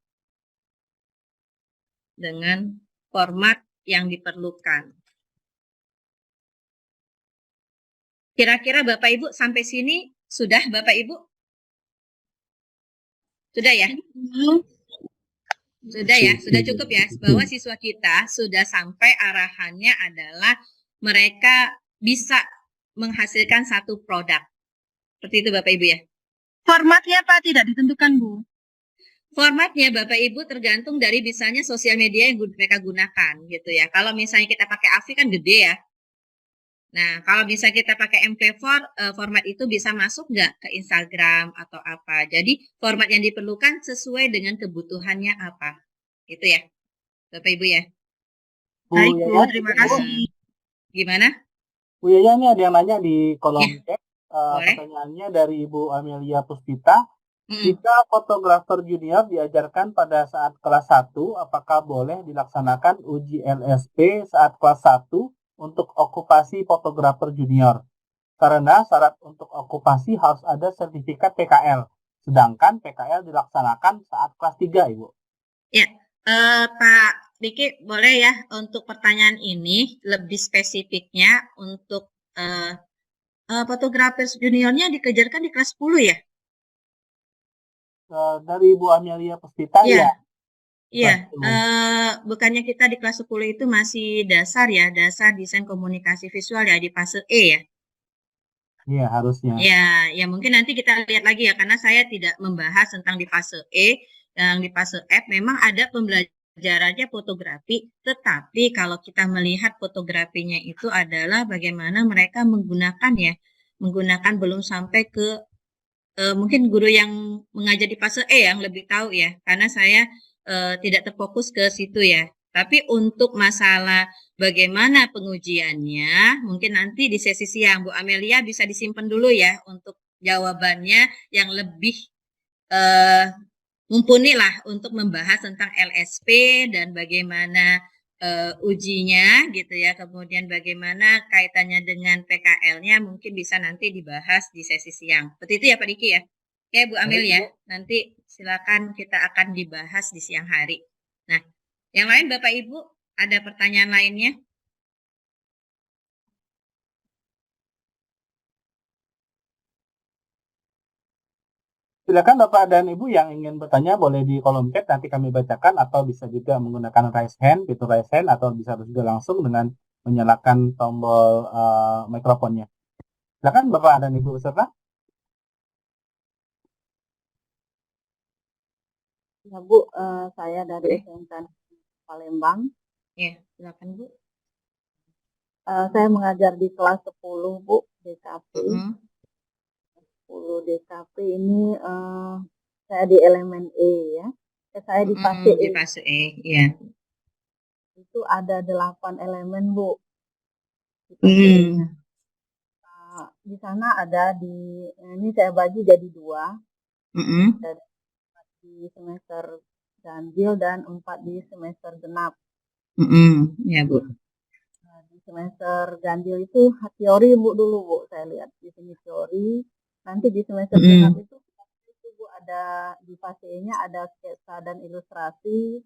dengan format yang diperlukan. Kira-kira Bapak Ibu sampai sini sudah Bapak Ibu? Sudah ya? Sudah ya, sudah cukup ya, bahwa siswa kita sudah sampai arahannya adalah mereka bisa menghasilkan satu produk. Seperti itu Bapak Ibu ya. Formatnya Pak tidak ditentukan Bu. Formatnya Bapak Ibu tergantung dari misalnya sosial media yang mereka gunakan gitu ya. Kalau misalnya kita pakai AVI kan gede ya. Nah, kalau bisa kita pakai MP4, format itu bisa masuk nggak ke Instagram atau apa. Jadi, format yang diperlukan sesuai dengan kebutuhannya apa. Itu ya, Bapak Ibu ya. Baik Bu, Yaya, terima Bu, kasih. Gimana? Bu Yaya, ini ada yang nanya di kolom Ya, chat. boleh. Pertanyaannya dari Ibu Amelia Puspita. Mm-mm. Jika fotografer junior diajarkan pada saat kelas 1, apakah boleh dilaksanakan uji LSP saat kelas 1 untuk okupasi fotografer junior? Karena syarat untuk okupasi harus ada sertifikat PKL. Sedangkan PKL dilaksanakan saat kelas 3, Ibu. Ya, Pak Diki, boleh ya untuk pertanyaan ini lebih spesifiknya untuk fotografer juniornya dikejarkan di kelas 10 ya? Dari Ibu Amelia Puspita, Iya. ya. Iya, Kelas 10. bukannya kita di kelas 10 itu masih dasar ya, dasar desain komunikasi visual ya, di fase E ya? Iya, harusnya. Ya mungkin nanti kita lihat lagi ya, karena saya tidak membahas tentang di fase E. Yang di fase F memang ada pembelajarannya fotografi, tetapi kalau kita melihat fotografinya itu adalah bagaimana mereka menggunakan belum sampai ke mungkin guru yang mengajar di fase E yang lebih tahu ya, karena saya tidak terfokus ke situ ya. Tapi untuk masalah bagaimana pengujiannya, mungkin nanti di sesi siang Bu Amelia bisa disimpan dulu ya untuk jawabannya yang lebih mumpuni lah untuk membahas tentang LSP dan bagaimana ujinya gitu ya. Kemudian bagaimana kaitannya dengan PKL-nya mungkin bisa nanti dibahas di sesi siang. Seperti itu ya Pak Diki ya. Oke Bu Amel Baik, ya. Bu. Nanti silakan kita akan dibahas di siang hari. Nah, yang lain Bapak Ibu ada pertanyaan lainnya? Silakan Bapak dan Ibu yang ingin bertanya boleh di kolom chat, nanti kami bacakan, atau bisa juga menggunakan raise hand, fitur raise hand, atau bisa juga langsung dengan menyalakan tombol mikrofonnya. Silakan Bapak dan Ibu peserta. Ya Bu, saya dari Boleh. SMK Palembang. Ya, silakan Bu. Saya mengajar di kelas 10 Bu, DKP. 10 DKP ini saya di elemen E ya. Saya di fase E. Di fase E, ya. Itu ada 8 elemen Bu. Di fase E-nya. Di sana ada ini saya bagi jadi 2. Di semester ganjil dan 4 di semester genap. Ya Bu. Nah, di semester ganjil itu teori Bu dulu Bu, saya lihat di sini teori. Nanti di semester genap itu Bu ada di fase E-nya ada sketsa dan ilustrasi,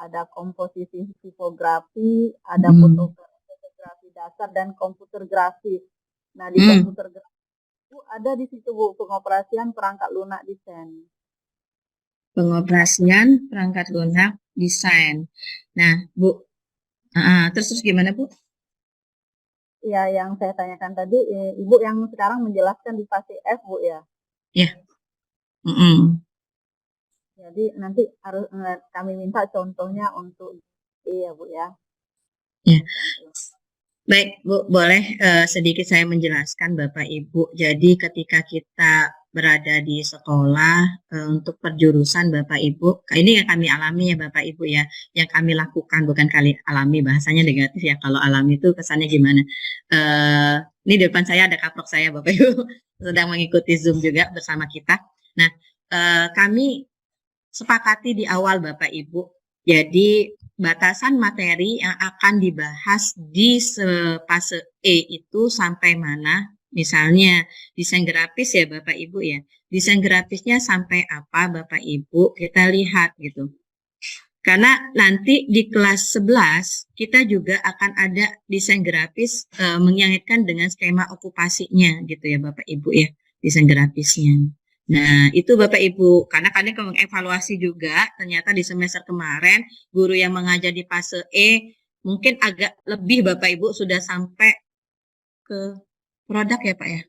ada komposisi tipografi, ada fotografi dasar dan komputer grafis. Nah, di komputer grafis Bu ada di situ Bu pengoperasian perangkat lunak desain. Pengoperasian perangkat lunak desain. Nah, Bu, terus gimana Bu? Ya, yang saya tanyakan tadi, Ibu yang sekarang menjelaskan di fase F Bu ya? Ya. Jadi nanti harus kami minta contohnya untuk ya Bu ya. Ya. Baik Bu, boleh sedikit saya menjelaskan Bapak Ibu. Jadi ketika kita berada di sekolah untuk perjurusan Bapak Ibu. Ini yang kami alami ya Bapak Ibu ya, yang kami lakukan, bukan kali alami, bahasanya negatif ya. Kalau alami itu kesannya gimana? Ini di depan saya ada kaprok saya Bapak Ibu sedang mengikuti Zoom juga bersama kita. Nah, kami sepakati di awal Bapak Ibu. Jadi batasan materi yang akan dibahas di fase E itu sampai mana? Misalnya desain grafis ya Bapak Ibu ya. Desain grafisnya sampai apa Bapak Ibu? Kita lihat gitu. Karena nanti di kelas 11 kita juga akan ada desain grafis mengaitkan dengan skema okupasinya gitu ya Bapak Ibu ya, desain grafisnya. Nah, itu Bapak Ibu, karena kami mengevaluasi juga ternyata di semester kemarin guru yang mengajar di fase E mungkin agak lebih Bapak Ibu sudah sampai ke produk ya Pak ya.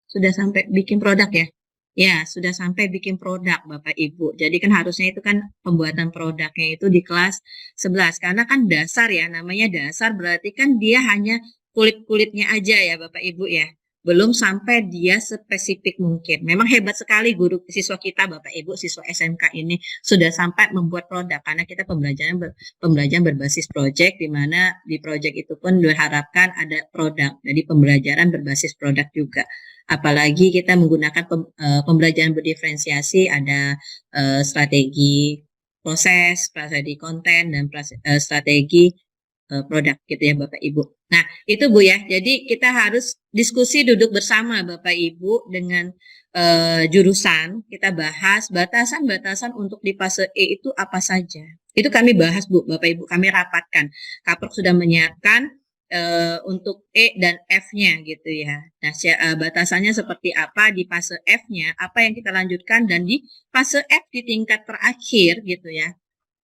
Sudah sampai bikin produk ya. Ya, sudah sampai bikin produk Bapak Ibu. Jadi kan harusnya itu kan pembuatan produknya itu di kelas 11. Karena kan dasar ya, namanya dasar berarti kan dia hanya kulit-kulitnya aja ya Bapak Ibu ya. Belum sampai dia spesifik mungkin. Memang hebat sekali guru siswa kita Bapak Ibu, siswa SMK ini sudah sampai membuat produk. Karena kita pembelajaran berbasis project, di mana di project itu pun diharapkan ada produk. Jadi pembelajaran berbasis produk juga. Apalagi kita menggunakan pembelajaran berdiferensiasi, ada strategi proses, strategi konten, dan strategi produk gitu ya Bapak Ibu. Nah itu Bu ya, jadi kita harus diskusi duduk bersama Bapak Ibu dengan jurusan, kita bahas batasan-batasan untuk di fase E itu apa saja. Itu kami bahas Bu, Bapak Ibu, kami rapatkan. Kaprok sudah menyiapkan untuk E dan F-nya gitu ya. Nah, batasannya seperti apa di fase F-nya, apa yang kita lanjutkan, dan di fase F di tingkat terakhir gitu ya.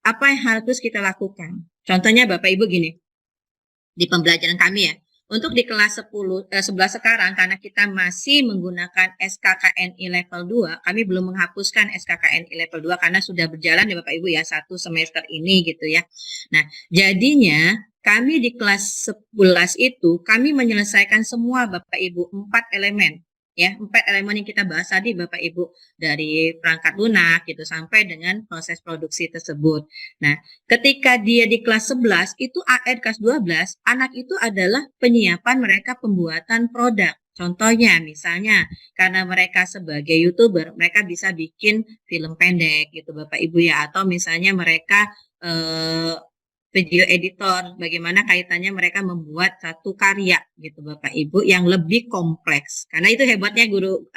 Apa yang harus kita lakukan? Contohnya Bapak Ibu gini, di pembelajaran kami ya, untuk di kelas 11 sekarang karena kita masih menggunakan SKKNI level 2, kami belum menghapuskan SKKNI level 2 karena sudah berjalan ya Bapak Ibu ya, 1 semester ini gitu ya. Nah, jadinya kami di kelas 11 itu kami menyelesaikan semua Bapak Ibu 4 elemen. Ya, 4 elemen yang kita bahas tadi Bapak Ibu, dari perangkat lunak gitu sampai dengan proses produksi tersebut. Nah, ketika dia di kelas 11 itu kelas 12, anak itu adalah penyiapan mereka pembuatan produk. Contohnya misalnya karena mereka sebagai YouTuber, mereka bisa bikin film pendek gitu Bapak Ibu ya, atau misalnya mereka video editor, bagaimana kaitannya mereka membuat satu karya gitu Bapak Ibu yang lebih kompleks. Karena itu hebatnya guru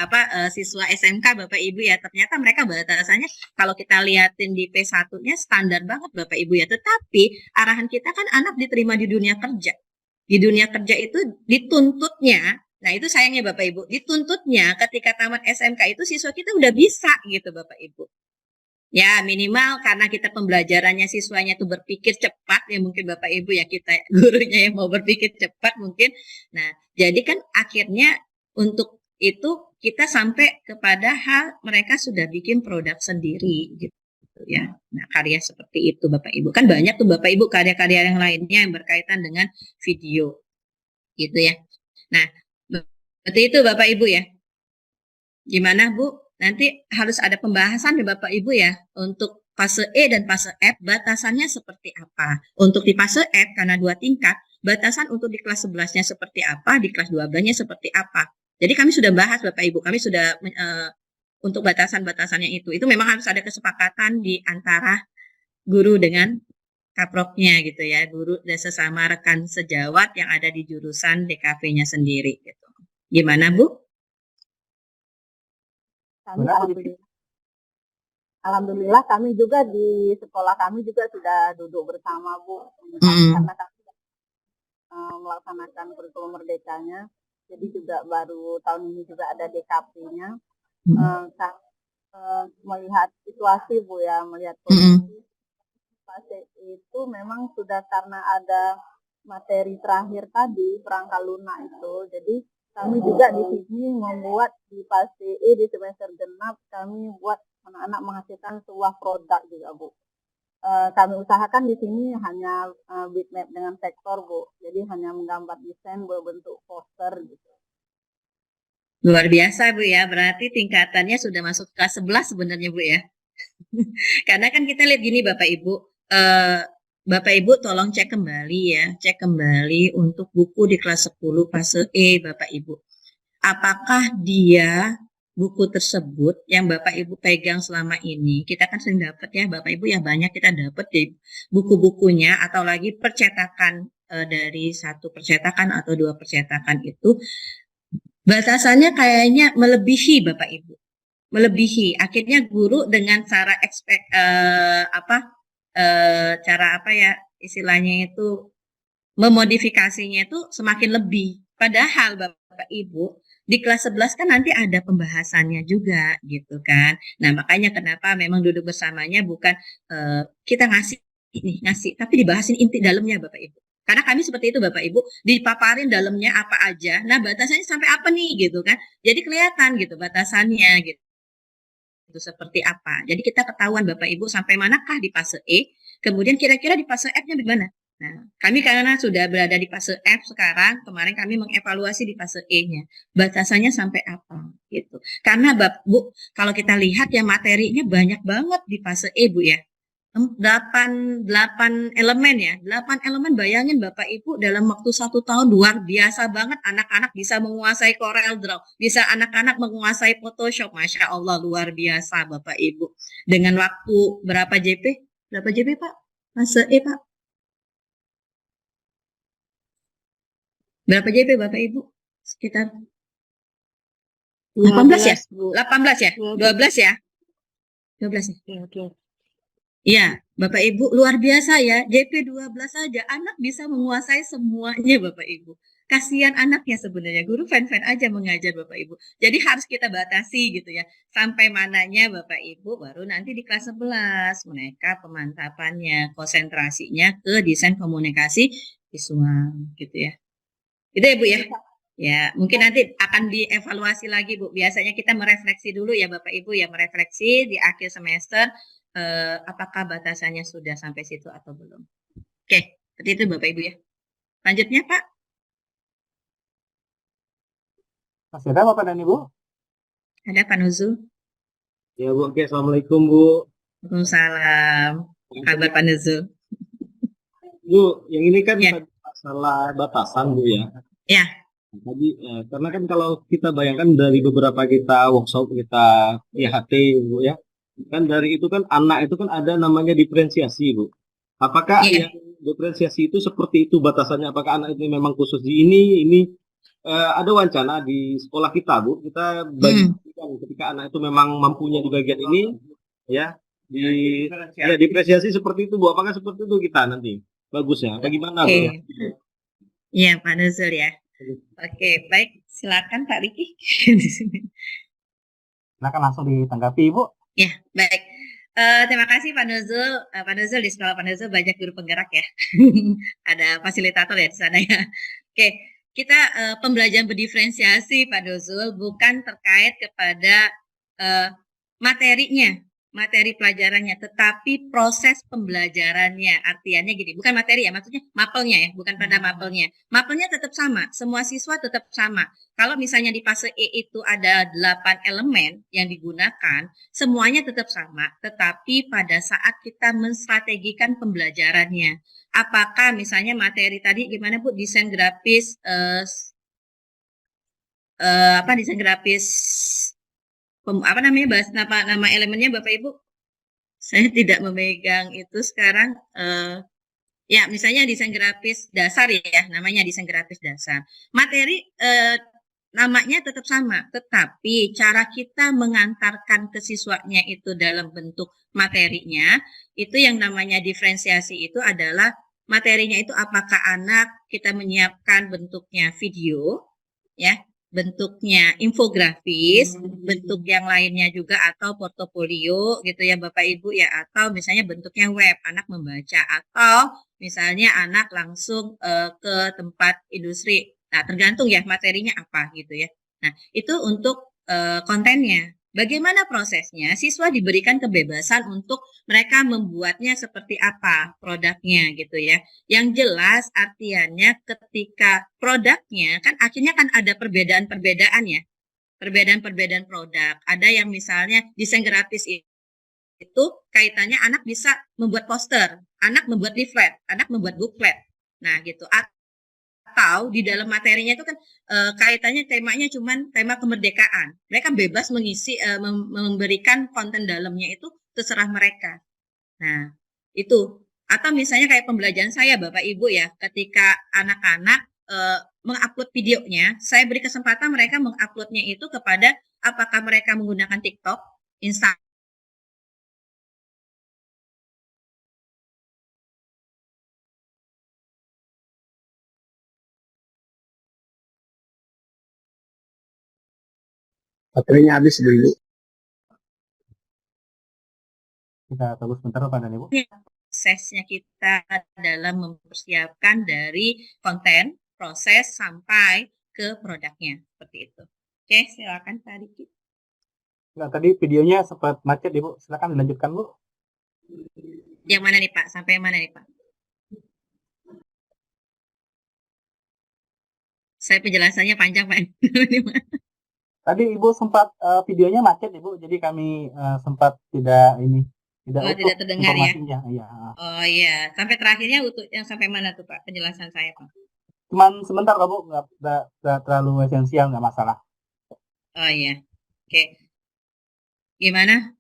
siswa SMK Bapak Ibu ya, ternyata mereka batasannya kalau kita liatin di P1-nya standar banget Bapak Ibu ya, tetapi arahan kita kan anak diterima di dunia kerja. Di dunia kerja itu dituntutnya, nah itu sayangnya Bapak Ibu, dituntutnya ketika tamat SMK itu siswa kita udah bisa gitu Bapak Ibu. Ya minimal karena kita pembelajarannya siswanya tuh berpikir cepat ya, mungkin Bapak Ibu ya, kita gurunya yang mau berpikir cepat mungkin. Nah jadi kan akhirnya untuk itu kita sampai kepada hal mereka sudah bikin produk sendiri gitu ya. Nah karya seperti itu Bapak Ibu, kan banyak tuh Bapak Ibu karya-karya yang lainnya yang berkaitan dengan video gitu ya. Nah seperti itu Bapak Ibu ya. Gimana Bu? Nanti harus ada pembahasan ya Bapak Ibu ya, untuk fase E dan fase F batasannya seperti apa. Untuk di fase F karena 2 tingkat, batasan untuk di kelas 11-nya seperti apa, di kelas 12-nya seperti apa. Jadi kami sudah bahas Bapak Ibu, kami sudah untuk batasan-batasannya itu memang harus ada kesepakatan di antara guru dengan kaproknya gitu ya, guru dan sesama rekan sejawat yang ada di jurusan DKV-nya sendiri gitu. Gimana Bu? Kami alhamdulillah kami juga di sekolah kami juga sudah duduk bersama Bu, karena kami melaksanakan kurikulum merdekanya, jadi juga baru tahun ini juga ada DKP-nya. Melihat situasi Bu ya, melihat kondisi fase itu memang sudah karena ada materi terakhir tadi perangkat lunak itu, jadi kami juga di sini membuat di fase E di semester genap, kami buat anak-anak menghasilkan sebuah produk juga Bu. Kami usahakan di sini hanya bitmap dengan sektor Bu, jadi hanya menggambar desain berbentuk poster gitu. Luar biasa Bu ya, berarti tingkatannya sudah masuk kelas 11 sebenarnya Bu ya. Karena kan kita lihat gini Bapak Ibu, Bapak Ibu tolong cek kembali ya, cek kembali untuk buku di kelas 10 fase E Bapak Ibu. Apakah dia buku tersebut yang Bapak Ibu pegang selama ini, kita kan sering dapat ya Bapak Ibu ya, banyak kita dapat di buku-bukunya atau lagi percetakan dari satu percetakan atau dua percetakan itu batasannya kayaknya melebihi Bapak Ibu, melebihi. Akhirnya guru dengan cara cara apa ya istilahnya itu memodifikasinya itu semakin lebih. Padahal Bapak Ibu di kelas 11 kan nanti ada pembahasannya juga gitu kan. Nah, makanya kenapa memang duduk bersamanya bukan kita ngasih tapi dibahasin inti dalamnya Bapak Ibu. Karena kami seperti itu Bapak Ibu, dipaparin dalamnya apa aja. Nah, batasannya sampai apa nih gitu kan. Jadi kelihatan gitu batasannya gitu. Itu seperti apa. Jadi kita ketahuan Bapak Ibu sampai manakah di fase E, kemudian kira-kira di fase F-nya bagaimana. Nah, kami karena sudah berada di fase F sekarang, kemarin kami mengevaluasi di fase E-nya. Batasannya sampai apa gitu. Karena Bu, kalau kita lihat ya materinya banyak banget di fase E Bu ya. 8 elemen ya. 8 elemen bayangin Bapak Ibu dalam waktu 1 tahun luar biasa banget anak-anak bisa menguasai Corel Draw. Bisa anak-anak menguasai Photoshop. Masya Allah luar biasa Bapak Ibu. Dengan waktu berapa JP? Berapa JP Pak? Fase E Pak? Berapa JP Bapak Ibu? Sekitar 18 ya? 18 ya? 12 ya? 12 ya? Iya, Bapak Ibu luar biasa ya. JP 12 saja anak bisa menguasai semuanya Bapak Ibu. Kasihan anaknya sebenarnya. Guru fan-fan aja mengajar Bapak Ibu. Jadi harus kita batasi gitu ya. Sampai mananya Bapak Ibu baru nanti di kelas 11 mereka pemantapannya, konsentrasinya ke desain komunikasi visual gitu ya. Gitu ya Bu ya. Ya, mungkin nanti akan dievaluasi lagi Bu. Biasanya kita merefleksi dulu ya Bapak Ibu ya, merefleksi di akhir semester apakah batasannya sudah sampai situ atau belum. Oke, seperti itu Bapak Ibu ya. Lanjutnya Pak. Masih ada Bapak dan Ibu? Ada Pak Nuzul. Ya Bu, oke. Assalamualaikum Bu. Waalaikumsalam. Kabar Pak Nuzul. Bu, yang ini kan Ya. masalah batasan Bu ya. Ya. Tadi karena kan kalau kita bayangkan dari beberapa kita workshop, kita IHT Bu ya, kan dari itu kan anak itu kan ada namanya diferensiasi Bu. Apakah Iya. yang diferensiasi itu seperti itu batasannya? Apakah anak itu memang khusus di ini? Ada wacana di sekolah kita Bu, kita bagikan ketika anak itu memang mampunya di bagian ini, ya diferensiasi seperti itu Bu. Apakah seperti itu kita nanti? Bagus ya? Bagaimana Bu? Iya Pak Nuzul ya. Oke, baik. Silakan Pak Riki di sini. Silakan langsung ditanggapi Ibu. Ya, baik. Terima kasih Pak Nuzul. Pak Nuzul di sekolah Pak Nuzul banyak guru penggerak ya. Ada fasilitator ya di sana ya. Oke, kita pembelajaran berdiferensiasi Pak Nuzul bukan terkait kepada materinya, materi pelajarannya, tetapi proses pembelajarannya. Artinya gini, bukan materi ya, maksudnya mapelnya ya, bukan pada mapelnya. Mapelnya tetap sama, semua siswa tetap sama. Kalau misalnya di fase E itu ada 8 elemen yang digunakan, semuanya tetap sama, tetapi pada saat kita menstrategikan pembelajarannya, apakah misalnya materi tadi gimana Bu, desain grafis, desain grafis, apa namanya, bahas nama elemennya Bapak Ibu? Saya tidak memegang itu sekarang. Ya, misalnya desain grafis dasar ya, namanya desain grafis dasar. Materi namanya tetap sama, tetapi cara kita mengantarkan ke siswanya itu dalam bentuk materinya, itu yang namanya diferensiasi itu adalah materinya itu apakah anak kita menyiapkan bentuknya video, ya, bentuknya infografis, bentuk yang lainnya juga atau portofolio gitu ya Bapak Ibu ya, atau misalnya bentuknya web, anak membaca, atau misalnya anak langsung ke tempat industri. Nah, tergantung ya materinya apa gitu ya. Nah, itu untuk kontennya. Bagaimana prosesnya? Siswa diberikan kebebasan untuk mereka membuatnya seperti apa produknya gitu ya. Yang jelas artinya ketika produknya kan akhirnya kan ada perbedaan-perbedaan ya. perbedaan-perbedaan produk. Ada yang misalnya desain grafis itu kaitannya anak bisa membuat poster, anak membuat leaflet, anak membuat booklet. Nah, gitu. Atau di dalam materinya itu kan kaitannya temanya cuman tema kemerdekaan. Mereka bebas mengisi memberikan konten dalamnya itu terserah mereka. Nah, itu. Atau misalnya kayak pembelajaran saya Bapak Ibu ya, ketika anak-anak mengupload videonya, saya beri kesempatan mereka menguploadnya itu kepada apakah mereka menggunakan TikTok, Instagram, Baterainya habis dulu. Kita tunggu sebentar Bapak dan Ibu. prosesnya kita dalam mempersiapkan dari konten, proses sampai ke produknya seperti itu. Oke, silakan Pak Diki. Nah, tadi videonya sempat macet Ibu, silakan dilanjutkan Bu. Yang mana nih Pak? Sampai yang mana nih Pak? Saya penjelasannya panjang Pak. Tadi Ibu sempat videonya macet Ibu, jadi kami sempat tidak Oh, utuh tidak terdengar ya? informasinya. Iya. Oh iya, sampai terakhirnya untuk yang sampai mana tuh Pak penjelasan saya Pak? Cuman sebentar kok Bu, nggak terlalu esensial, nggak masalah. Oh iya, oke. Gimana